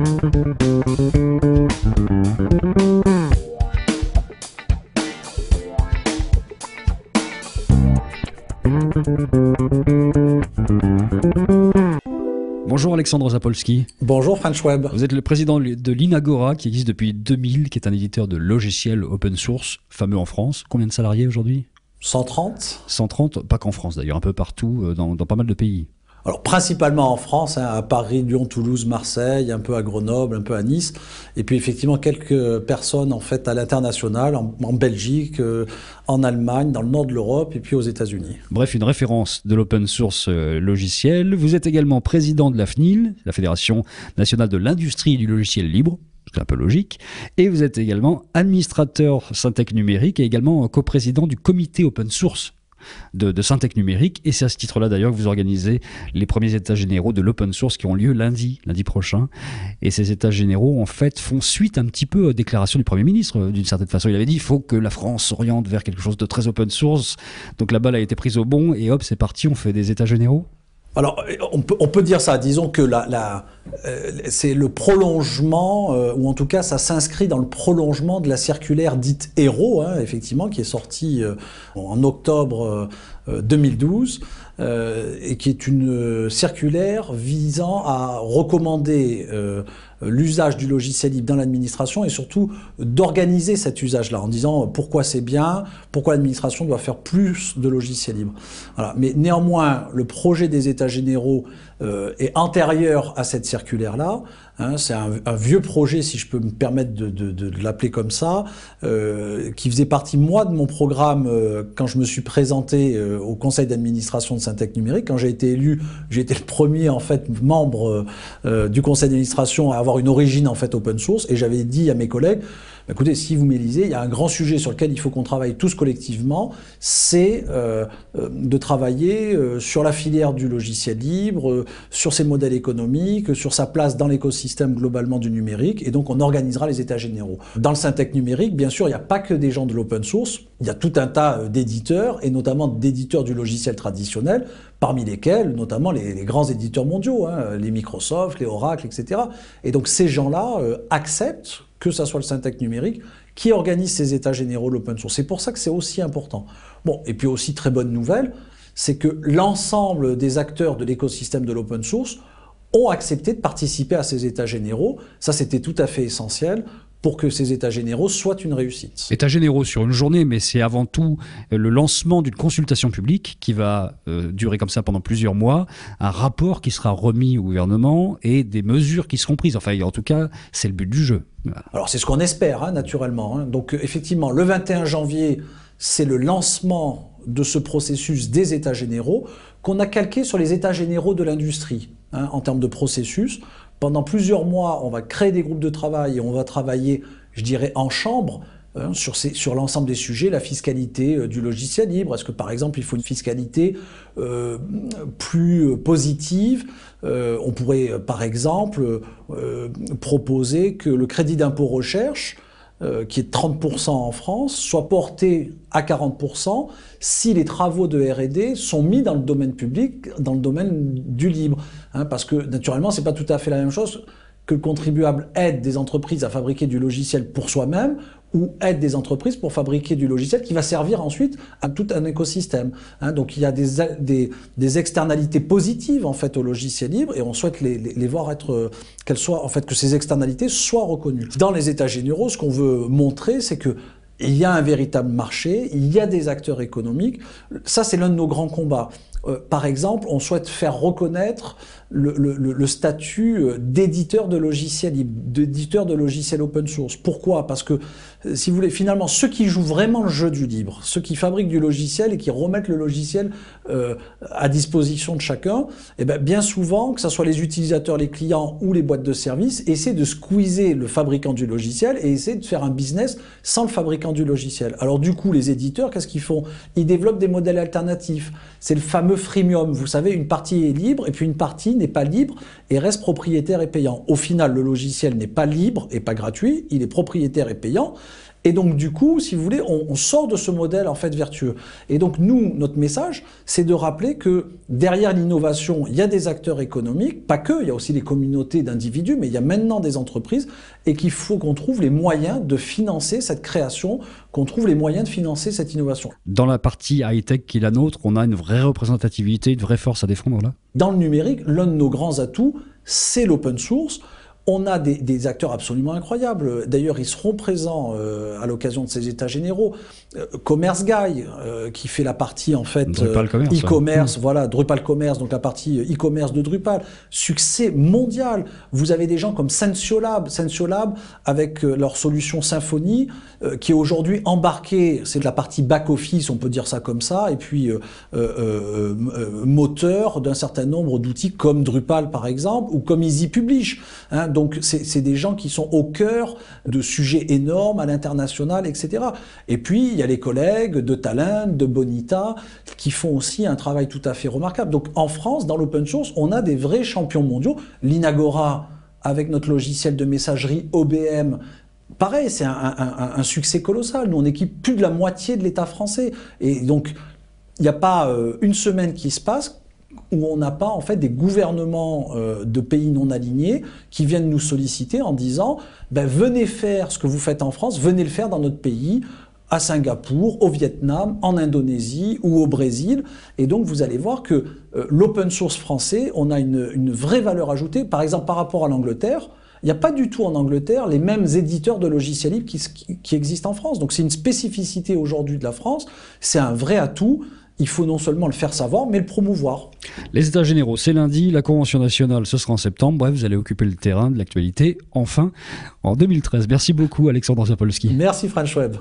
Bonjour Alexandre Zapolski. Bonjour Franz Schwab. Vous êtes le président de l'Inagora qui existe depuis 2000, qui est un éditeur de logiciels open source, fameux en France. Combien de salariés aujourd'hui ? 130. 130, pas qu'en France d'ailleurs, un peu partout, dans pas mal de pays. Alors principalement en France, à Paris, Lyon, Toulouse, Marseille, un peu à Grenoble, un peu à Nice, et puis effectivement quelques personnes en fait à l'international, en Belgique, en Allemagne, dans le nord de l'Europe et puis aux États-Unis. Bref, une référence de l'open source logiciel. Vous êtes également président de la FNIL, la Fédération nationale de l'industrie du logiciel libre. C'est un peu logique. Et vous êtes également administrateur Syntec Numérique et également coprésident du comité open source de Syntec Numérique, et c'est à ce titre-là d'ailleurs que vous organisez les premiers états généraux de l'open source qui ont lieu lundi prochain. Et ces états généraux en fait font suite un petit peu aux déclarations du Premier ministre. D'une certaine façon, il avait dit il faut que la France s'oriente vers quelque chose de très open source. Donc la balle a été prise au bon et hop, c'est parti, on fait des états généraux. Alors, on peut dire ça, disons que c'est le prolongement, ou en tout cas ça s'inscrit dans le prolongement de la circulaire dite Hérault, effectivement, qui est sortie en octobre 2012, et qui est une circulaire visant à recommander l'usage du logiciel libre dans l'administration et surtout d'organiser cet usage-là en disant pourquoi c'est bien, pourquoi l'administration doit faire plus de logiciels libres. Voilà. Mais néanmoins, le projet des États généraux est antérieur à cette circulaire-là. C'est un vieux projet, si je peux me permettre de l'appeler comme ça, qui faisait partie, moi, de mon programme quand je me suis présenté au conseil d'administration de Syntec Numérique. Quand j'ai été élu, j'ai été le premier, en fait, membre du conseil d'administration à avoir une origine, en fait, open source. Et j'avais dit à mes collègues, écoutez, si vous m'élisez, il y a un grand sujet sur lequel il faut qu'on travaille tous collectivement, c'est de travailler sur la filière du logiciel libre, sur ses modèles économiques, sur sa place dans l'écosystème globalement du numérique, et donc on organisera les états généraux. Dans le Syntec Numérique, bien sûr, il n'y a pas que des gens de l'open source, il y a tout un tas d'éditeurs, et notamment d'éditeurs du logiciel traditionnel, parmi lesquels, notamment les grands éditeurs mondiaux, les Microsoft, les Oracle, etc. Et donc ces gens-là acceptent que ça soit le Syntec Numérique qui organise ces états généraux de l'open source. C'est pour ça que c'est aussi important. Bon, et puis aussi, très bonne nouvelle, c'est que l'ensemble des acteurs de l'écosystème de l'open source ont accepté de participer à ces états généraux. Ça, c'était tout à fait essentiel pour que ces états généraux soient une réussite. États généraux sur une journée, mais c'est avant tout le lancement d'une consultation publique qui va durer comme ça pendant plusieurs mois, un rapport qui sera remis au gouvernement et des mesures qui seront prises. Enfin, en tout cas, c'est le but du jeu. Alors, c'est ce qu'on espère, naturellement. Donc, effectivement, le 21 janvier, c'est le lancement de ce processus des états généraux qu'on a calqué sur les états généraux de l'industrie, en termes de processus. Pendant plusieurs mois, on va créer des groupes de travail et on va travailler, je dirais, en chambre sur l'ensemble des sujets, la fiscalité du logiciel libre. Est-ce que, par exemple, il faut une fiscalité plus positive? On pourrait, par exemple, proposer que le crédit d'impôt recherche, qui est de 30% en France, soit porté à 40% si les travaux de R&D sont mis dans le domaine public, dans le domaine du libre. Parce que, naturellement, c'est pas tout à fait la même chose que le contribuable aide des entreprises à fabriquer du logiciel pour soi-même ou aide des entreprises pour fabriquer du logiciel qui va servir ensuite à tout un écosystème. Donc il y a des externalités positives en fait au logiciel libre et on souhaite les voir être, qu'elles soient, en fait, que ces externalités soient reconnues. Dans les états généraux, ce qu'on veut montrer, c'est que il y a un véritable marché, il y a des acteurs économiques. Ça, c'est l'un de nos grands combats. Par exemple, on souhaite faire reconnaître le statut d'éditeur de logiciels libres, d'éditeur de logiciels open source. Pourquoi? Parce que, si vous voulez, finalement, ceux qui jouent vraiment le jeu du libre, ceux qui fabriquent du logiciel et qui remettent le logiciel à disposition de chacun, eh bien souvent, que ce soit les utilisateurs, les clients ou les boîtes de services, essaient de squeezer le fabricant du logiciel et essaient de faire un business sans le fabricant du logiciel. Alors du coup, les éditeurs, qu'est-ce qu'ils font? Ils développent des modèles alternatifs. C'est le fameux freemium. Vous savez, une partie est libre et puis une partie n'est pas libre et reste propriétaire et payant. Au final, le logiciel n'est pas libre et pas gratuit, il est propriétaire et payant. Et donc, du coup, si vous voulez, on sort de ce modèle en fait vertueux. Et donc, nous, notre message, c'est de rappeler que derrière l'innovation, il y a des acteurs économiques, pas que, il y a aussi des communautés d'individus, mais il y a maintenant des entreprises, et qu'il faut qu'on trouve les moyens de financer cette création, qu'on trouve les moyens de financer cette innovation. Dans la partie high-tech qui est la nôtre, on a une vraie représentativité, une vraie force à défendre là? Dans le numérique, l'un de nos grands atouts, c'est l'open source. On a des acteurs absolument incroyables. D'ailleurs, ils seront présents à l'occasion de ces états généraux. Commerce Guy, qui fait la partie en fait e-commerce, voilà, Drupal Commerce, donc la partie e-commerce de Drupal. Succès mondial. Vous avez des gens comme Sensiolab avec leur solution Symfony, qui est aujourd'hui embarquée, c'est de la partie back-office, on peut dire ça comme ça, et puis moteur d'un certain nombre d'outils comme Drupal par exemple, ou comme Easy Publish. Hein, donc c'est des gens qui sont au cœur de sujets énormes à l'international, etc. Et puis il y a les collègues de Talend, de Bonita, qui font aussi un travail tout à fait remarquable. Donc en France, dans l'open source, on a des vrais champions mondiaux. L'Inagora, avec notre logiciel de messagerie OBM, pareil, c'est un succès colossal. Nous, on équipe plus de la moitié de l'État français. Et donc, il n'y a pas une semaine qui se passe où on n'a pas en fait des gouvernements de pays non alignés qui viennent nous solliciter en disant venez faire ce que vous faites en France, venez le faire dans notre pays, à Singapour, au Vietnam, en Indonésie ou au Brésil. Et donc vous allez voir que l'open source français, on a une vraie valeur ajoutée. Par exemple, par rapport à l'Angleterre, il n'y a pas du tout en Angleterre les mêmes éditeurs de logiciels libres qui existent en France. Donc c'est une spécificité aujourd'hui de la France, c'est un vrai atout. Il faut non seulement le faire savoir, mais le promouvoir. Les États généraux, c'est lundi. La Convention nationale, ce sera en septembre. Bref, vous allez occuper le terrain de l'actualité, enfin, en 2013. Merci beaucoup, Alexandre Zapolski. Merci, Franz Schweb.